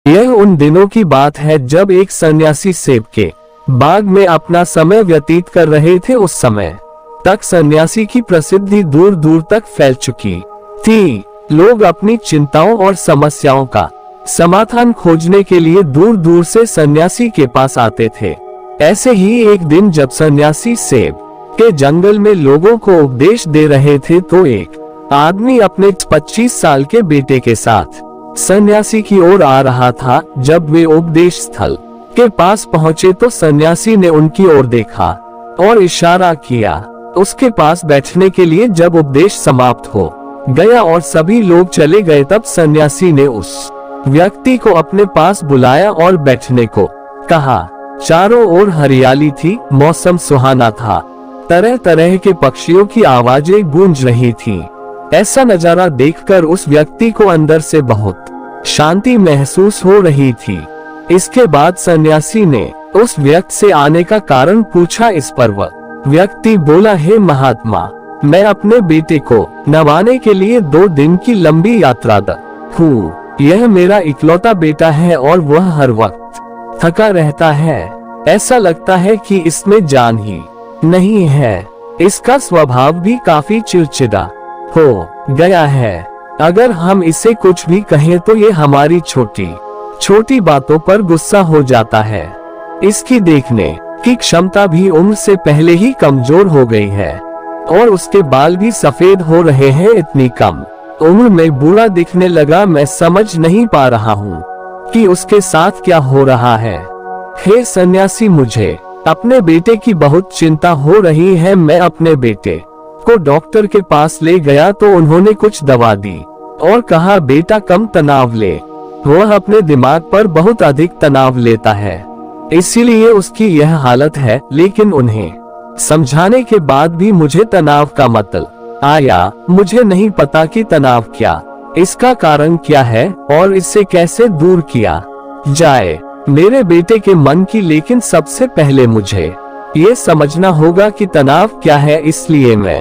यह उन दिनों की बात है जब एक सन्यासी सेब के बाग में अपना समय व्यतीत कर रहे थे। उस समय तक सन्यासी की प्रसिद्धि दूर दूर तक फैल चुकी थी। लोग अपनी चिंताओं और समस्याओं का समाधान खोजने के लिए दूर दूर से सन्यासी के पास आते थे। ऐसे ही एक दिन जब सन्यासी सेब के जंगल में लोगों को उपदेश दे रहे थे तो एक आदमी अपने 25 साल के बेटे के साथ सन्यासी की ओर आ रहा था। जब वे उपदेश स्थल के पास पहुंचे तो सन्यासी ने उनकी ओर देखा और इशारा किया उसके पास बैठने के लिए। जब उपदेश समाप्त हो गया और सभी लोग चले गए तब सन्यासी ने उस व्यक्ति को अपने पास बुलाया और बैठने को कहा। चारों ओर हरियाली थी, मौसम सुहाना था, तरह तरह के पक्षियों की आवाजें गूंज रही थीं। ऐसा नजारा देखकर उस व्यक्ति को अंदर से बहुत शांति महसूस हो रही थी। इसके बाद सन्यासी ने उस व्यक्ति से आने का कारण पूछा। इस पर वह व्यक्ति बोला, हे महात्मा, मैं अपने बेटे को नवाने के लिए 2 दिन की लंबी यात्रा हूँ। यह मेरा इकलौता बेटा है और वह हर वक्त थका रहता है। ऐसा लगता है कि इसमें जान ही नहीं है। इसका स्वभाव भी काफी चिड़चिड़ा हो गया है। अगर हम इसे कुछ भी कहें तो ये हमारी छोटी छोटी बातों पर गुस्सा हो जाता है। इसकी देखने की क्षमता भी उम्र से पहले ही कमजोर हो गई है और उसके बाल भी सफेद हो रहे हैं। इतनी कम उम्र में बूढ़ा दिखने लगा। मैं समझ नहीं पा रहा हूँ कि उसके साथ क्या हो रहा है। हे सन्यासी, मुझे अपने बेटे की बहुत चिंता हो रही है। मैं अपने बेटे को डॉक्टर के पास ले गया तो उन्होंने कुछ दवा दी और कहा, बेटा कम तनाव ले। वह अपने दिमाग पर बहुत अधिक तनाव लेता है, इसीलिए उसकी यह हालत है। लेकिन उन्हें समझाने के बाद भी मुझे तनाव का मतलब आया। मुझे नहीं पता कि तनाव क्या, इसका कारण क्या है और इससे कैसे दूर किया जाए मेरे बेटे के मन की। लेकिन सबसे पहले मुझे ये समझना होगा कि तनाव क्या है, इसलिए मैं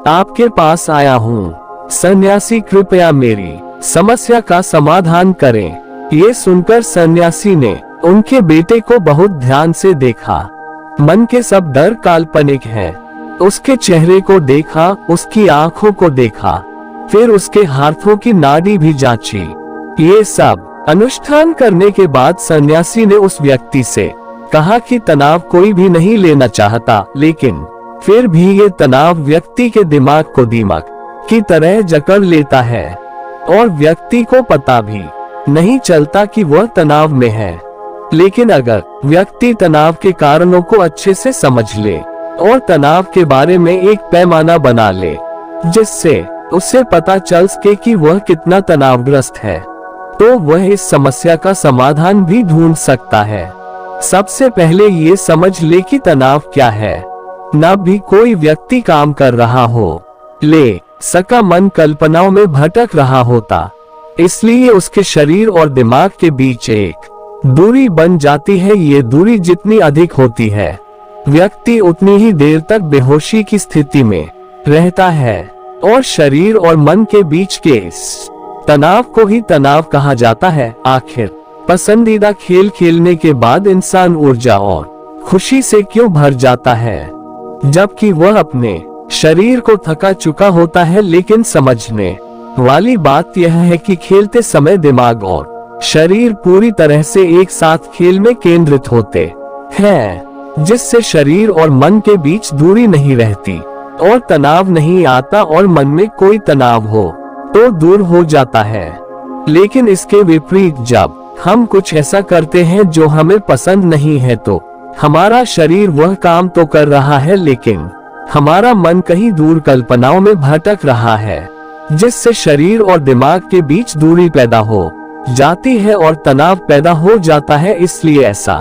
आपके पास आया हूँ। सन्यासी, कृपया मेरी समस्या का समाधान करें। ये सुनकर सन्यासी ने उनके बेटे को बहुत ध्यान से देखा। मन के सब डर काल्पनिक हैं। उसके चेहरे को देखा, उसकी आंखों को देखा, फिर उसके हाथों की नाड़ी भी जांची। ये सब अनुष्ठान करने के बाद सन्यासी ने उस व्यक्ति से कहा कि तनाव कोई भी नहीं लेना चाहता, लेकिन फिर भी ये तनाव व्यक्ति के दिमाग को दीमक की तरह जकड़ लेता है और व्यक्ति को पता भी नहीं चलता कि वह तनाव में है। लेकिन अगर व्यक्ति तनाव के कारणों को अच्छे से समझ ले और तनाव के बारे में एक पैमाना बना ले, जिससे उसे पता चल सके कि वह कितना तनावग्रस्त है, तो वह इस समस्या का समाधान भी ढूंढ सकता है। सबसे पहले ये समझ ले कि तनाव क्या है। न भी कोई व्यक्ति काम कर रहा हो, ले सका मन कल्पनाओं में भटक रहा होता, इसलिए उसके शरीर और दिमाग के बीच एक दूरी बन जाती है। ये दूरी जितनी अधिक होती है, व्यक्ति उतनी ही देर तक बेहोशी की स्थिति में रहता है और शरीर और मन के बीच के इस तनाव को ही तनाव कहा जाता है। आखिर पसंदीदा खेल खेलने के बाद इंसान ऊर्जा और खुशी से क्यों भर जाता है, जबकि वह अपने शरीर को थका चुका होता है। लेकिन समझने वाली बात यह है कि खेलते समय दिमाग और शरीर पूरी तरह से एक साथ खेल में केंद्रित होते हैं, जिससे शरीर और मन के बीच दूरी नहीं रहती और तनाव नहीं आता, और मन में कोई तनाव हो तो दूर हो जाता है। लेकिन इसके विपरीत जब हम कुछ ऐसा करते हैं जो हमें पसंद नहीं है तो हमारा शरीर वह काम तो कर रहा है, लेकिन हमारा मन कहीं दूर कल्पनाओं में भटक रहा है, जिससे शरीर और दिमाग के बीच दूरी पैदा हो जाती है और तनाव पैदा हो जाता है। इसलिए ऐसा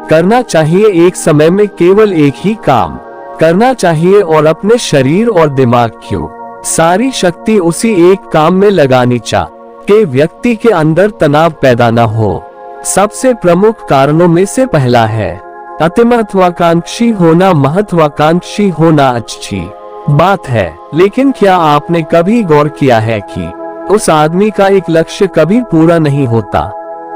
करना चाहिए, एक समय में केवल एक ही काम करना चाहिए और अपने शरीर और दिमाग की सारी शक्ति उसी एक काम में लगानी चाहिए। व्यक्ति के अंदर तनाव पैदा न हो। सबसे प्रमुख कारणों में से पहला है अतिमहत्वाकांक्षी होना। महत्वाकांक्षी होना अच्छी बात है, लेकिन क्या आपने कभी गौर किया है कि उस आदमी का एक लक्ष्य कभी पूरा नहीं होता?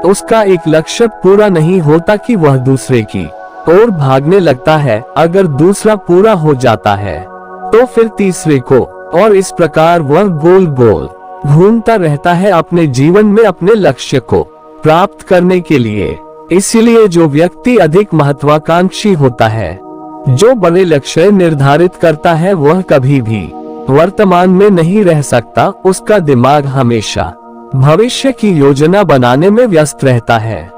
उसका एक लक्ष्य पूरा नहीं होता कि वह दूसरे की ओर भागने लगता है। अगर दूसरा पूरा हो जाता है तो फिर तीसरे को, और इस प्रकार वह गोल गोल घूमता रहता है अपने जीवन में अपने लक्ष्य को प्राप्त करने के लिए। इसलिए जो व्यक्ति अधिक महत्वाकांक्षी होता है, जो बड़े लक्ष्य निर्धारित करता है, वह कभी भी वर्तमान में नहीं रह सकता। उसका दिमाग हमेशा भविष्य की योजना बनाने में व्यस्त रहता है।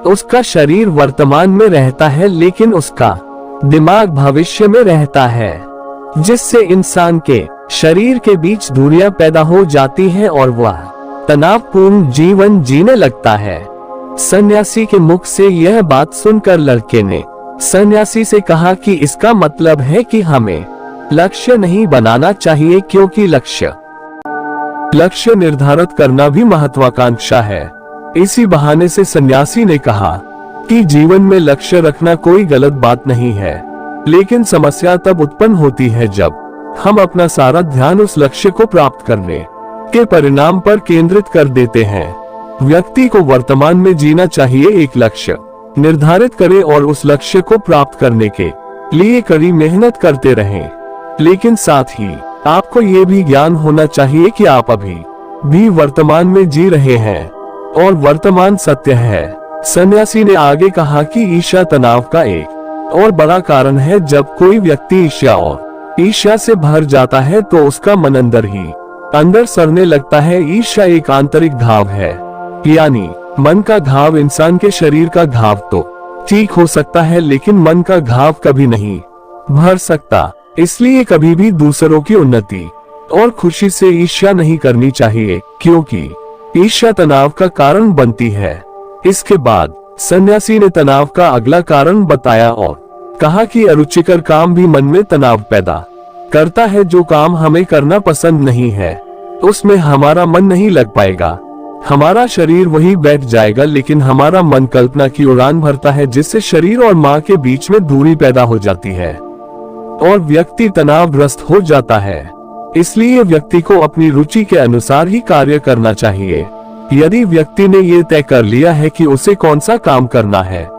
उसका शरीर वर्तमान में रहता है लेकिन उसका दिमाग भविष्य में रहता है, जिससे इंसान के शरीर के बीच दूरियां पैदा हो जाती हैं और वह तनावपूर्ण जीवन जीने लगता है। सन्यासी के मुख से यह बात सुनकर लड़के ने सन्यासी से कहा कि इसका मतलब है कि हमें लक्ष्य नहीं बनाना चाहिए, क्योंकि लक्ष्य निर्धारित करना भी महत्वाकांक्षा है। इसी बहाने से सन्यासी ने कहा कि जीवन में लक्ष्य रखना कोई गलत बात नहीं है, लेकिन समस्या तब उत्पन्न होती है जब हम अपना सारा ध्यान उस लक्ष्य को प्राप्त करने के परिणाम पर केंद्रित कर देते हैं। व्यक्ति को वर्तमान में जीना चाहिए, एक लक्ष्य निर्धारित करें और उस लक्ष्य को प्राप्त करने के लिए कड़ी मेहनत करते रहें। लेकिन साथ ही आपको ये भी ज्ञान होना चाहिए कि आप अभी भी वर्तमान में जी रहे हैं और वर्तमान सत्य है। सन्यासी ने आगे कहा कि ईर्ष्या तनाव का एक और बड़ा कारण है। जब कोई व्यक्ति ईर्ष्या से भर जाता है तो उसका मन अंदर सड़ने लगता है। ईर्ष्या एक आंतरिक घाव है, यानी मन का घाव। इंसान के शरीर का घाव तो ठीक हो सकता है लेकिन मन का घाव कभी नहीं भर सकता। इसलिए कभी भी दूसरों की उन्नति और खुशी से ईर्ष्या नहीं करनी चाहिए, क्योंकि ईर्ष्या तनाव का कारण बनती है। इसके बाद सन्यासी ने तनाव का अगला कारण बताया और कहा कि अरुचिकर काम भी मन में तनाव पैदा करता है। जो काम हमें करना पसंद नहीं है उसमें हमारा मन नहीं लग पाएगा। हमारा शरीर वही बैठ जाएगा, लेकिन हमारा मन कल्पना की उड़ान भरता है, जिससे शरीर और माँ के बीच में दूरी पैदा हो जाती है और व्यक्ति तनावग्रस्त हो जाता है। इसलिए व्यक्ति को अपनी रुचि के अनुसार ही कार्य करना चाहिए। यदि व्यक्ति ने ये तय कर लिया है कि उसे कौन सा काम करना है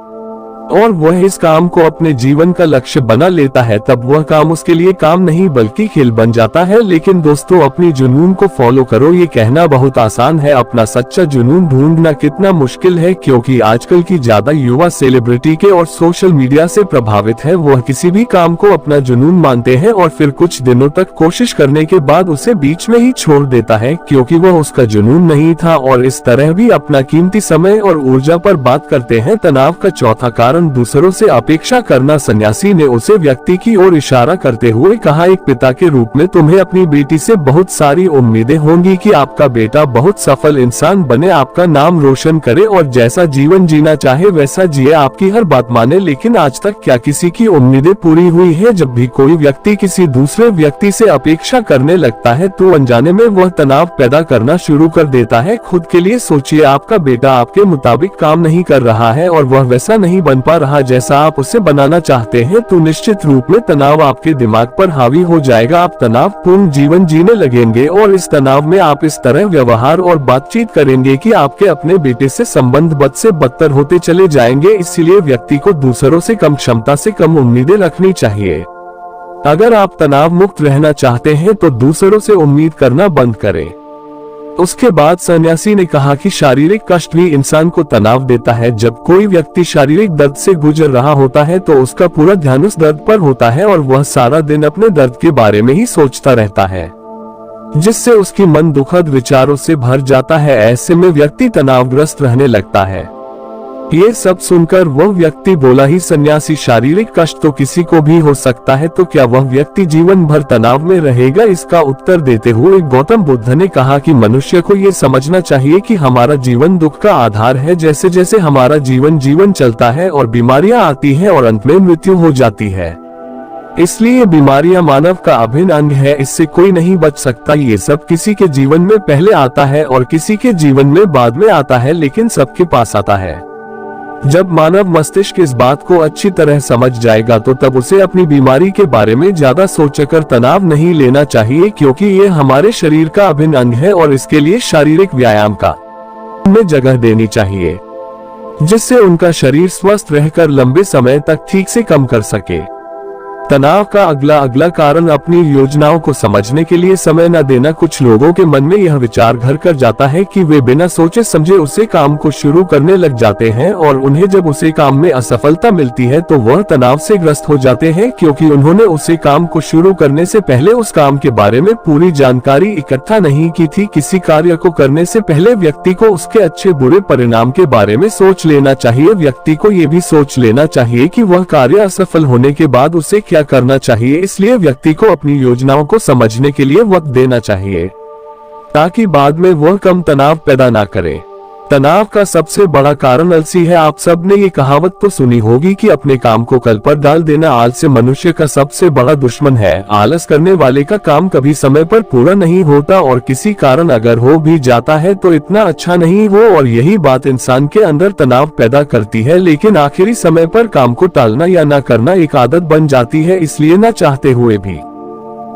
और वह इस काम को अपने जीवन का लक्ष्य बना लेता है, तब वह काम उसके लिए काम नहीं बल्कि खेल बन जाता है। लेकिन दोस्तों, अपनी जुनून को फॉलो करो, ये कहना बहुत आसान है, अपना सच्चा जुनून ढूंढना कितना मुश्किल है। क्योंकि आजकल की ज्यादा युवा सेलिब्रिटी के और सोशल मीडिया से प्रभावित है। वह किसी भी काम को अपना जुनून मानते हैं और फिर कुछ दिनों तक कोशिश करने के बाद उसे बीच में ही छोड़ देता है, क्योंकि वह उसका जुनून नहीं था, और इस तरह भी अपना कीमती समय और ऊर्जा पर बात करते हैं। तनाव का चौथा कारण दूसरों से अपेक्षा करना। सन्यासी ने उसे व्यक्ति की ओर इशारा करते हुए कहा, एक पिता के रूप में तुम्हें अपनी बेटी से बहुत सारी उम्मीदें होंगी कि आपका बेटा बहुत सफल इंसान बने, आपका नाम रोशन करे और जैसा जीवन जीना चाहे वैसा जिए, आपकी हर बात माने। लेकिन आज तक क्या किसी की उम्मीदें पूरी हुई है? जब भी कोई व्यक्ति किसी दूसरे व्यक्ति से अपेक्षा करने लगता है तो अनजाने में वह तनाव पैदा करना शुरू कर देता है। खुद के लिए सोचिए, आपका बेटा आपके मुताबिक काम नहीं कर रहा है और वह वैसा नहीं बन पा रहा जैसा आप उसे बनाना चाहते हैं, तो निश्चित रूप में तनाव आपके दिमाग पर हावी हो जाएगा। आप तनावपूर्ण जीवन जीने लगेंगे और इस तनाव में आप इस तरह व्यवहार और बातचीत करेंगे कि आपके अपने बेटे से संबंध बद से बदतर होते चले जाएंगे। इसलिए व्यक्ति को दूसरों से कम क्षमता से कम उम्मीदें रखनी चाहिए। अगर आप तनाव मुक्त रहना चाहते हैं तो दूसरों से उम्मीद करना बंद करें। उसके बाद सन्यासी ने कहा कि शारीरिक कष्ट भी इंसान को तनाव देता है। जब कोई व्यक्ति शारीरिक दर्द से गुजर रहा होता है तो उसका पूरा ध्यान उस दर्द पर होता है और वह सारा दिन अपने दर्द के बारे में ही सोचता रहता है, जिससे उसकी मन दुखद विचारों से भर जाता है। ऐसे में व्यक्ति तनावग्रस्त रहने लगता है। ये सब सुनकर वह व्यक्ति बोला, ही सन्यासी, शारीरिक कष्ट तो किसी को भी हो सकता है, तो क्या वह व्यक्ति जीवन भर तनाव में रहेगा? इसका उत्तर देते हुए गौतम बुद्ध ने कहा कि मनुष्य को ये समझना चाहिए कि हमारा जीवन दुख का आधार है। जैसे जैसे हमारा जीवन चलता है और बीमारियां आती हैं और अंत में मृत्यु हो जाती है, इसलिए बीमारियां मानव का अभिन्न अंग है, इससे कोई नहीं बच सकता। ये सब किसी के जीवन में पहले आता है और किसी के जीवन में बाद में आता है, लेकिन सबके पास आता है। जब मानव मस्तिष्क इस बात को अच्छी तरह समझ जाएगा तो तब उसे अपनी बीमारी के बारे में ज्यादा सोचकर तनाव नहीं लेना चाहिए, क्योंकि ये हमारे शरीर का अभिन्न अंग है और इसके लिए शारीरिक व्यायाम का में जगह देनी चाहिए। जिससे उनका शरीर स्वस्थ रहकर लंबे समय तक ठीक से काम कर सके। तनाव का अगला कारण अपनी योजनाओं को समझने के लिए समय न देना। कुछ लोगों के मन में यह विचार घर कर जाता है कि वे बिना सोचे समझे उसे काम को शुरू करने लग जाते हैं और उन्हें जब उसे काम में असफलता मिलती है तो वह तनाव से ग्रस्त हो जाते हैं, क्योंकि उन्होंने उसे काम को शुरू करने से पहले उस काम के बारे में पूरी जानकारी इकट्ठा नहीं की थी। किसी कार्य को करने से पहले व्यक्ति को उसके अच्छे बुरे परिणाम के बारे में सोच लेना चाहिए। व्यक्ति को ये भी सोच लेना चाहिए कि वह कार्य असफल होने के बाद उसे क्या करना चाहिए। इसलिए व्यक्ति को अपनी योजनाओं को समझने के लिए वक्त देना चाहिए, ताकि बाद में वह कम तनाव पैदा ना करे। तनाव का सबसे बड़ा कारण आलसी है। आप सब ने ये कहावत तो सुनी होगी कि अपने काम को कल पर डाल देना आलस्य मनुष्य का सबसे बड़ा दुश्मन है। आलस करने वाले का काम कभी समय पर पूरा नहीं होता और किसी कारण अगर हो भी जाता है तो इतना अच्छा नहीं हो, और यही बात इंसान के अंदर तनाव पैदा करती है। लेकिन आखिरी समय पर काम को टालना या न करना एक आदत बन जाती है, इसलिए न चाहते हुए भी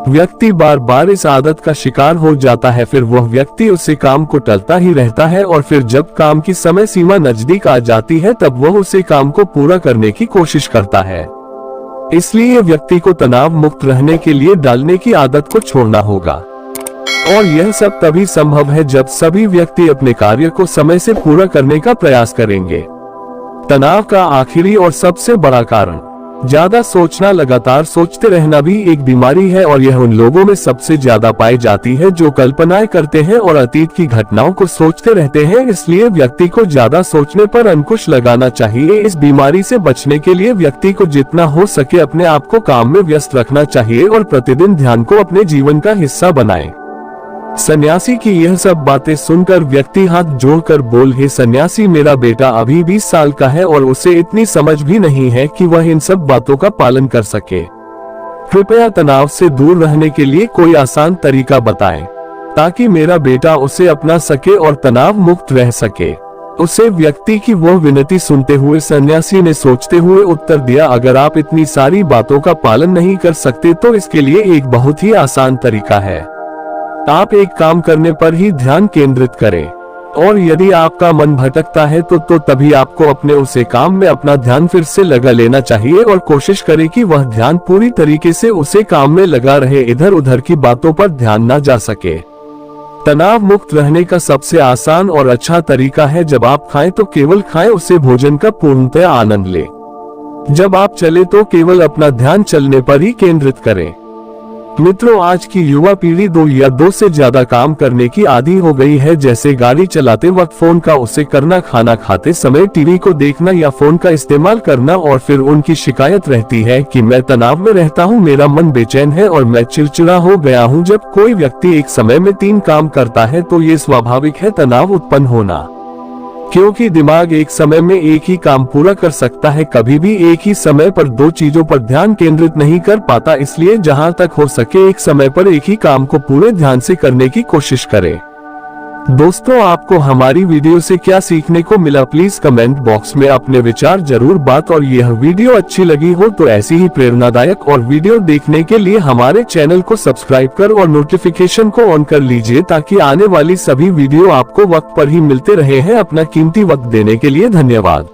व्यक्ति बार बार इस आदत का शिकार हो जाता है। फिर वह व्यक्ति उसे काम को टालता ही रहता है और फिर जब काम की समय सीमा नजदीक आ जाती है तब वह उसे काम को पूरा करने की कोशिश करता है। इसलिए व्यक्ति को तनाव मुक्त रहने के लिए डालने की आदत को छोड़ना होगा, और यह सब तभी संभव है जब सभी व्यक्ति अपने कार्य को समय से पूरा करने का प्रयास करेंगे। तनाव का आखिरी और सबसे बड़ा कारण ज्यादा सोचना। लगातार सोचते रहना भी एक बीमारी है और यह उन लोगों में सबसे ज्यादा पाई जाती है जो कल्पनाएं करते हैं और अतीत की घटनाओं को सोचते रहते हैं। इसलिए व्यक्ति को ज्यादा सोचने पर अंकुश लगाना चाहिए। इस बीमारी से बचने के लिए व्यक्ति को जितना हो सके अपने आप को काम में व्यस्त रखना चाहिए और प्रतिदिन ध्यान को अपने जीवन का हिस्सा बनाए। सन्यासी की यह सब बातें सुनकर व्यक्ति हाथ जोड़कर बोल, हे सन्यासी, मेरा बेटा अभी 20 साल का है और उसे इतनी समझ भी नहीं है कि वह इन सब बातों का पालन कर सके। कृपया तनाव से दूर रहने के लिए कोई आसान तरीका बताएं, ताकि मेरा बेटा उसे अपना सके और तनाव मुक्त रह सके। उसे व्यक्ति की वह विनती सुनते हुए सन्यासी ने सोचते हुए उत्तर दिया, अगर आप इतनी सारी बातों का पालन नहीं कर सकते तो इसके लिए एक बहुत ही आसान तरीका है। आप एक काम करने पर ही ध्यान केंद्रित करें, और यदि आपका मन भटकता है तो तभी आपको अपने उसे काम में अपना ध्यान फिर से लगा लेना चाहिए और कोशिश करें कि वह ध्यान पूरी तरीके से उसे काम में लगा रहे, इधर उधर की बातों पर ध्यान न जा सके। तनाव मुक्त रहने का सबसे आसान और अच्छा तरीका है, जब आप खाएं तो केवल खाएं, उसे भोजन का पूर्णतः आनंद लें। जब आप चले तो केवल अपना ध्यान चलने पर ही केंद्रित करें। मित्रों, आज की युवा पीढ़ी 2 या 2 से ज्यादा काम करने की आदी हो गई है, जैसे गाड़ी चलाते वक्त फोन का उसे करना, खाना खाते समय टीवी को देखना या फोन का इस्तेमाल करना, और फिर उनकी शिकायत रहती है कि मैं तनाव में रहता हूं, मेरा मन बेचैन है और मैं चिड़चिड़ा हो गया हूं। जब कोई व्यक्ति एक समय में 3 काम करता है तो ये स्वाभाविक है तनाव उत्पन्न होना, क्योंकि दिमाग एक समय में एक ही काम पूरा कर सकता है, कभी भी एक ही समय पर 2 चीजों पर ध्यान केंद्रित नहीं कर पाता। इसलिए जहां तक हो सके एक समय पर एक ही काम को पूरे ध्यान से करने की कोशिश करें। दोस्तों, आपको हमारी वीडियो से क्या सीखने को मिला, प्लीज कमेंट बॉक्स में अपने विचार जरूर बात, और यह वीडियो अच्छी लगी हो तो ऐसी ही प्रेरणादायक और वीडियो देखने के लिए हमारे चैनल को सब्सक्राइब कर और नोटिफिकेशन को ऑन कर लीजिए, ताकि आने वाली सभी वीडियो आपको वक्त पर ही मिलते रहे हैं। अपना कीमती वक्त देने के लिए धन्यवाद।